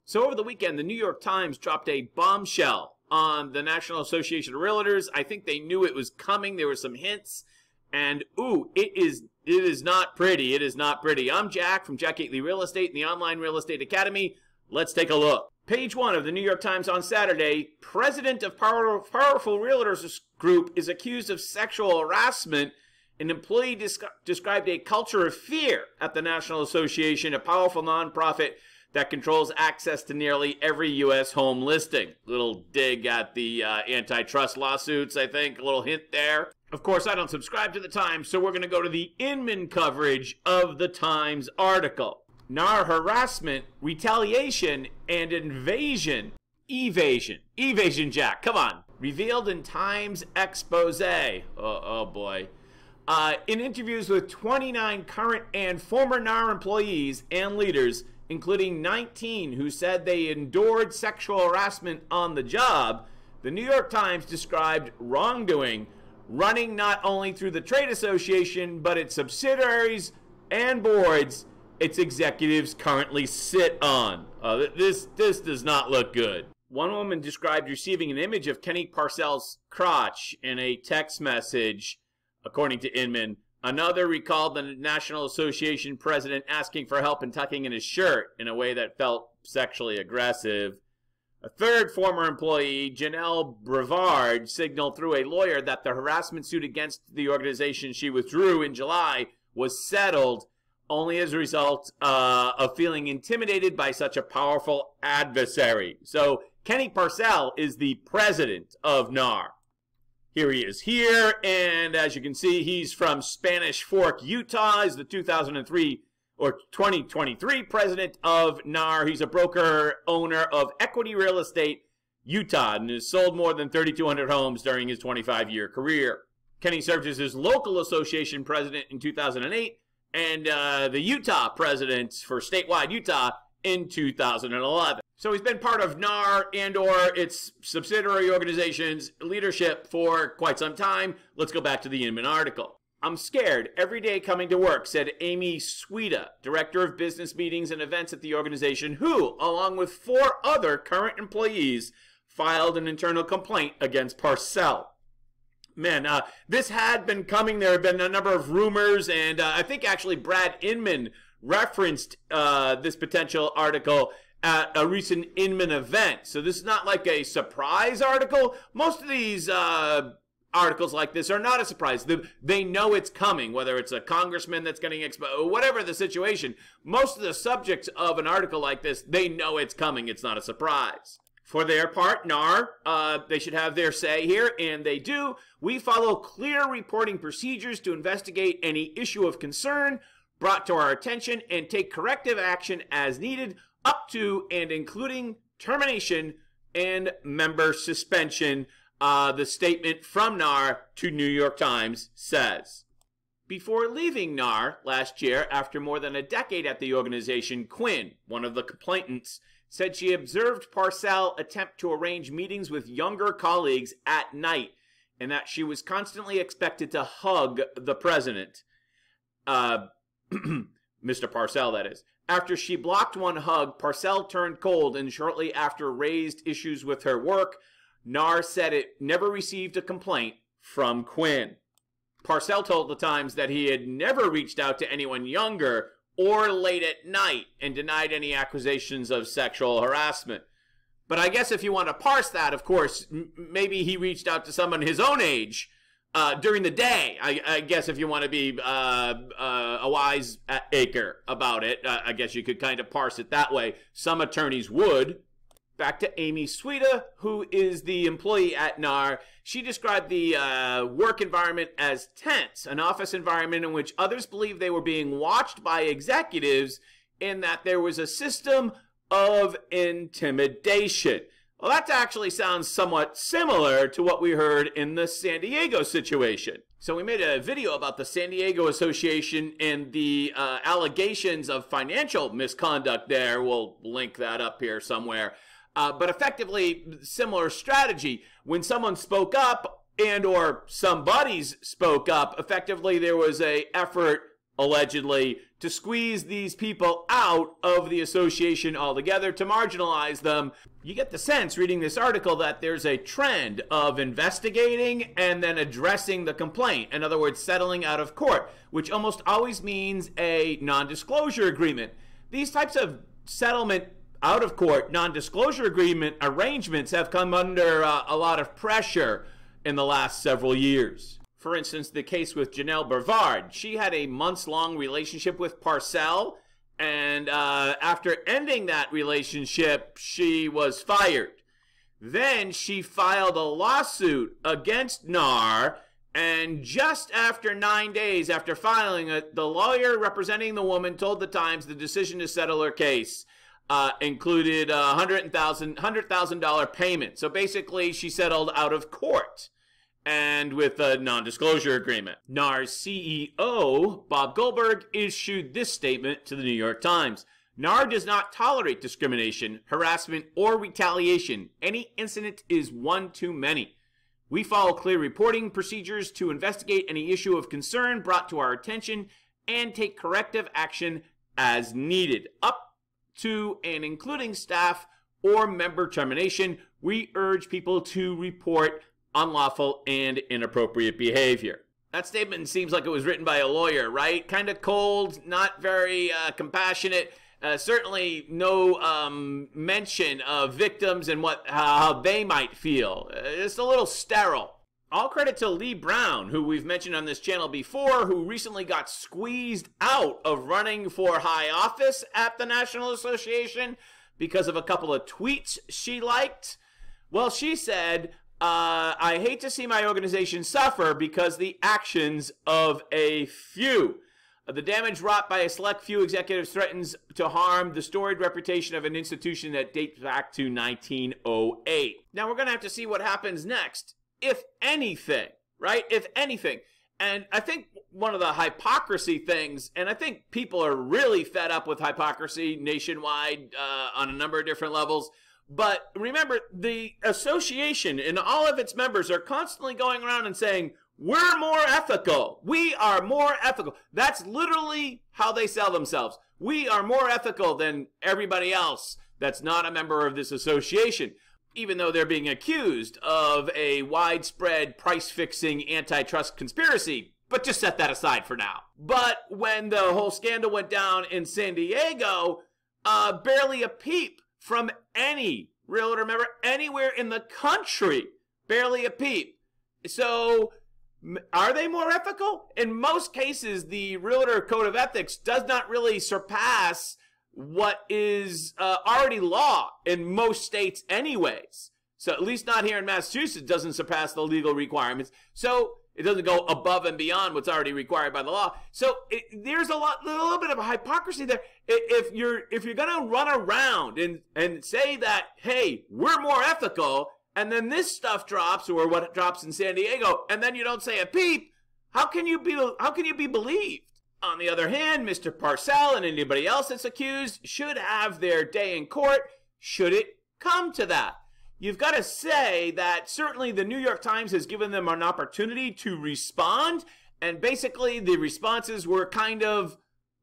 So over the weekend, the New York Times dropped a bombshell on the National Association of Realtors. I think they knew it was coming. There were some hints. And, ooh, it is not pretty. It is not pretty. I'm Jack from Jack Gately Real Estate and the Online Real Estate Academy. Let's take a look. Page 1 of the New York Times on Saturday, president of Powerful Realtors Group is accused of sexual harassment. An employee described a culture of fear at the National Association, a powerful nonprofit that controls access to nearly every U.S. home listing. Little dig at the antitrust lawsuits, I think. A little hint there. Of course, I don't subscribe to the Times, so we're going to go to the Inman coverage of the Times article. Nars harassment, retaliation, and evasion. Evasion, Jack, come on. Revealed in Times exposé. Oh boy. In interviews with 29 current and former Nars employees and leaders, including 19 who said they endured sexual harassment on the job, the New York Times described wrongdoing running not only through the trade association, but its subsidiaries and boards its executives currently sit on. This does not look good. One woman described receiving an image of Kenny Parcell's crotch in a text message, according to Inman. Another recalled the National Association president asking for help in tucking in his shirt in a way that felt sexually aggressive. A third former employee, Janelle Brevard, signaled through a lawyer that the harassment suit against the organization she withdrew in July was settled only as a result of feeling intimidated by such a powerful adversary. So Kenny Parcell is the president of Nars. Here he is here, and as you can see, he's from Spanish Fork, Utah. He's the 2003 or 2023 president of Nars. He's a broker owner of Equity Real Estate, Utah, and has sold more than 3,200 homes during his 25-year career. Kenny served as his local association president in 2008 and the Utah president for statewide Utah in 2011. So he's been part of Nars and or its subsidiary organizations' leadership for quite some time. Let's go back to the Inman article. I'm scared every day coming to work, said Amy Sweda, director of business meetings and events at the organization, who, along with 4 other current employees, filed an internal complaint against Parcell. Man, this had been coming. There have been a number of rumors, and I think actually Brad Inman referenced this potential article at a recent Inman event. So this is not like a surprise article. Most of these articles like this are not a surprise. They know it's coming, whether it's a congressman that's getting exposed, whatever the situation. Most of the subjects of an article like this, they know it's coming. It's not a surprise. For their part, Nars, they should have their say here, and they do. We follow clear reporting procedures to investigate any issue of concern brought to our attention and take corrective action as needed, up to and including termination and member suspension, the statement from Nars to New York Times says. Before leaving Nars last year, after more than a decade at the organization, Quinn, one of the complainants, said she observed Parcell attempt to arrange meetings with younger colleagues at night and that she was constantly expected to hug the president. Mr. Parcell, that is. After she blocked one hug, Parcell turned cold and shortly after raised issues with her work. Nars said it never received a complaint from Quinn. Parcell told the Times that he had never reached out to anyone younger or late at night and denied any accusations of sexual harassment. But I guess if you want to parse that, of course, maybe he reached out to someone his own age during the day. I guess if you want to be a wise acre about it, I guess you could kind of parse it that way. Some attorneys would. Back to Amy Sweda, who is the employee at Nars. She described the work environment as tense, an office environment in which others believed they were being watched by executives and that there was a system of intimidation. Well, that actually sounds somewhat similar to what we heard in the San Diego situation. So we made a video about the San Diego Association and the allegations of financial misconduct there. We'll link that up here somewhere. But effectively, similar strategy. When someone spoke up and or somebody's spoke up, effectively there was an effort allegedly, to squeeze these people out of the association altogether, to marginalize them. You get the sense, reading this article, that there's a trend of investigating and then addressing the complaint. In other words, settling out of court, which almost always means a non-disclosure agreement. These types of settlement out of court, non-disclosure agreement arrangements have come under a lot of pressure in the last several years. For instance, the case with Janelle Brevard. She had a months-long relationship with Parcell, and after ending that relationship, she was fired. Then she filed a lawsuit against Nars, and just after 9 days after filing it, the lawyer representing the woman told the Times the decision to settle her case included a $100,000 payment. So basically, she settled out of court, and with a non-disclosure agreement. Nars CEO Bob Goldberg issued this statement to the New York Times. Nars does not tolerate discrimination, harassment, or retaliation. Any incident is one too many. We follow clear reporting procedures to investigate any issue of concern brought to our attention and take corrective action as needed. Up to and including staff or member termination, we urge people to report unlawful and inappropriate behavior. That statement seems like it was written by a lawyer, right? Kind of cold, not very compassionate. Certainly no mention of victims and how they might feel. It's a little sterile. All credit to Lee Brown, who we've mentioned on this channel before, who recently got squeezed out of running for high office at the National Association because of a couple of tweets she liked. Well, she said, I hate to see my organization suffer because the actions of a few. The damage wrought by a select few executives threatens to harm the storied reputation of an institution that dates back to 1908. Now we're going to have to see what happens next, if anything, right? If anything. And I think one of the hypocrisy things, and I think people are really fed up with hypocrisy nationwide on a number of different levels. But remember, the association and all of its members are constantly going around and saying, we're more ethical. We are more ethical. That's literally how they sell themselves. We are more ethical than everybody else that's not a member of this association, even though they're being accused of a widespread price-fixing antitrust conspiracy. But just set that aside for now. But when the whole scandal went down in San Diego, barely a peep from any realtor member anywhere in the country. Barely a peep. So, are they more ethical? In most cases, the Realtor Code of Ethics does not really surpass what is already law in most states anyways. So, at least not here in Massachusetts, it doesn't surpass the legal requirements. So, it doesn't go above and beyond what's already required by the law. So there's a little bit of a hypocrisy there. If you're gonna run around and say that, hey, we're more ethical, and then this stuff drops, or what drops in San Diego, and then you don't say a peep, how can you be believed? On the other hand, Mr. Parcell and anybody else that's accused should have their day in court, should it come to that. You've got to say that certainly the New York Times has given them an opportunity to respond, and basically the responses were kind of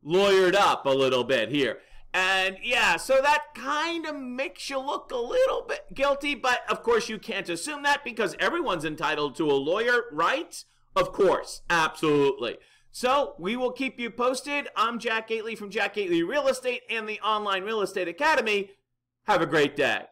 lawyered up a little bit here. And yeah, so that kind of makes you look a little bit guilty, but of course you can't assume that because everyone's entitled to a lawyer, right? Of course, absolutely. So we will keep you posted. I'm Jack Gately from Jack Gately Real Estate and the Online Real Estate Academy. Have a great day.